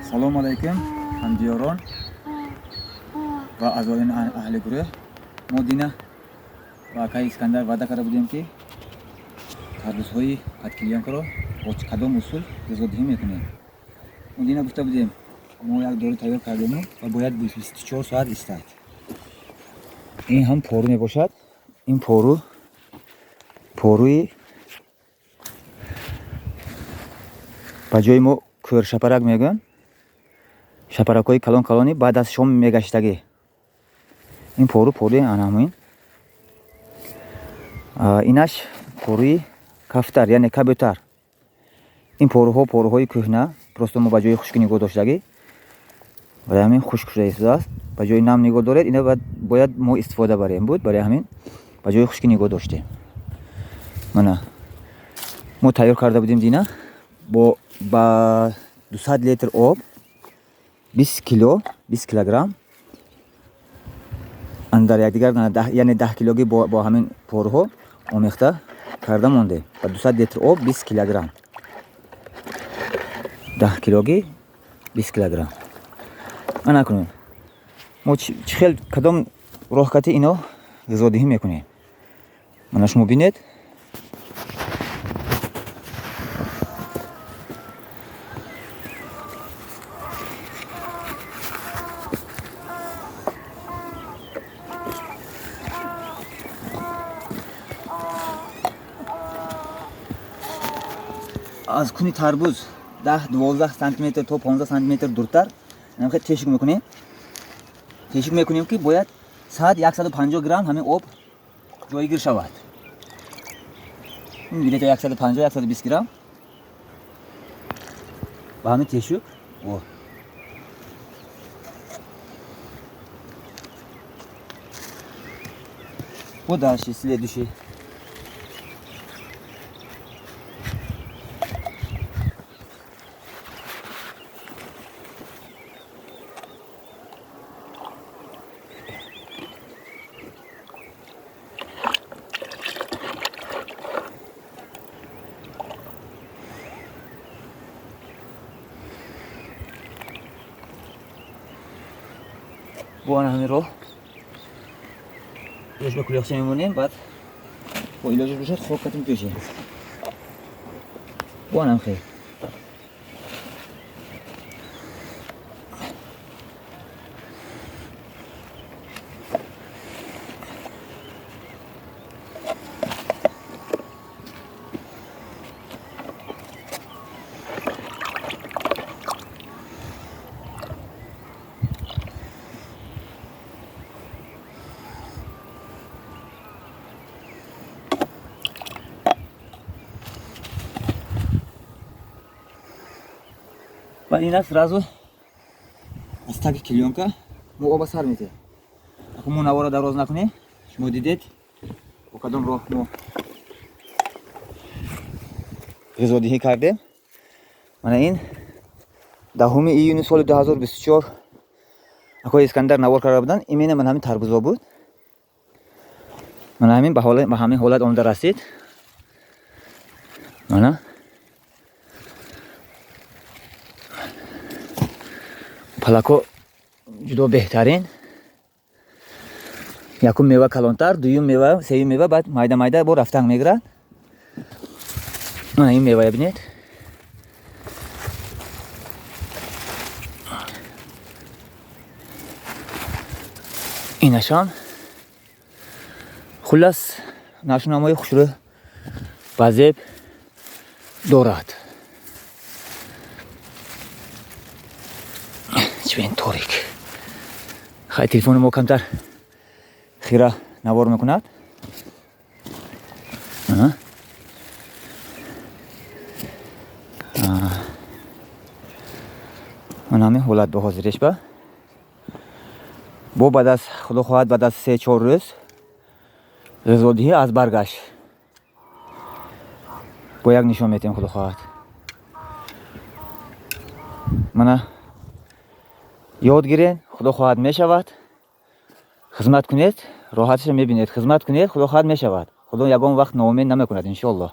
Салом алейкум ҳамдиёрон ва аъзоёни аҳли гурӯҳ. Мо дина ва акаи Искандар ваъда карда будем ки тарбузҳои қаткилёнкаро бо кадом усул ғизодиҳӣ мекунем. Мо дина гуфта будем мо як дору тайёр кардем ва бояд 24 соат истад. Ин ҳам пору мебошад. Ин поруи ба ҷои мо кӯршапарак мегӯям. Шапаракҳои калон-калони баъд аз шом мегаштагӣ. Ин поруи анамин. Инаш поруи кафтар, яъне кабутар. Ин поруҳои кӯҳна, просто мо ба ҷои хушкӣ нигоҳ доштагӣ. Барои ҳамин хушк шуда истодааст. Ба ҷои нам нигоҳ доред, ина бояд мо истифода барем буд. Барои ҳамин ба ҷои хушкӣ нигоҳ доштем. Мана мо тайёр карда будем дина ба 200 литр об 20 килограмм андар якдигар, яъне 10 килоги бо ҳамин поруҳо омехта карда мондем. Ба 200 литр об 20 килограмм. 10 килоги 20 килограмм. Ана кунем. Мо чихел кадом роҳкати ино ғизодиҳӣ мекунем. Мана шумо бинед. аз куни тарбуз 10-12 сантиметр то 15 сантиметр дуртар намхе тешик мекунем. Тешик мекунем ки бояд саат 150 грамм ҳамин об ҷойгир шавад. Ин билета 150-120 грамм ба ҳамин тешик бо даши следующий. бо ҳамин роҳ ба кулёхча мемонем. баъд бо илоҷаш бошад хокатим пешем. бо анам хел баъд ина сразу аз таги клёнка мо оба сар метем. ако мо навора дароз накунем, шумо дидед бо кадом роҳ мо ғизодиҳӣ кардем. мана ин 10 июни соли 2024 акои Искандар навор карда буданд. имена мана ҳамин тарбузо буд. мана ҳамин ба ҳамин ҳолат омада расид. мана палако ҷудо беҳтарин. якум мева калонтар, дуюм мева, сеюм мева баъд майда бо рафтанг мегирад. мана ин мевая бинед. инашам хулас нашунамои хушрӯ ва зеб дорад. чивен торик. хай телефони мо камтар хира навор мекунад. ман ҳамин ҳолат ба ҳозиреш ба бо баъд аз худо хоҳад баъд аз 3-4 рӯз ғизодиҳӣ аз баргашт бо як нишон метем. худо хоҳад мана ёд гирен. худо хоҳад мешавад. хизмат кунед, роҳатиша мебинед. хизмат кунед, худо хоҳад мешавад. худо ягон вақт ноумед намекунад иншоаллоҳ.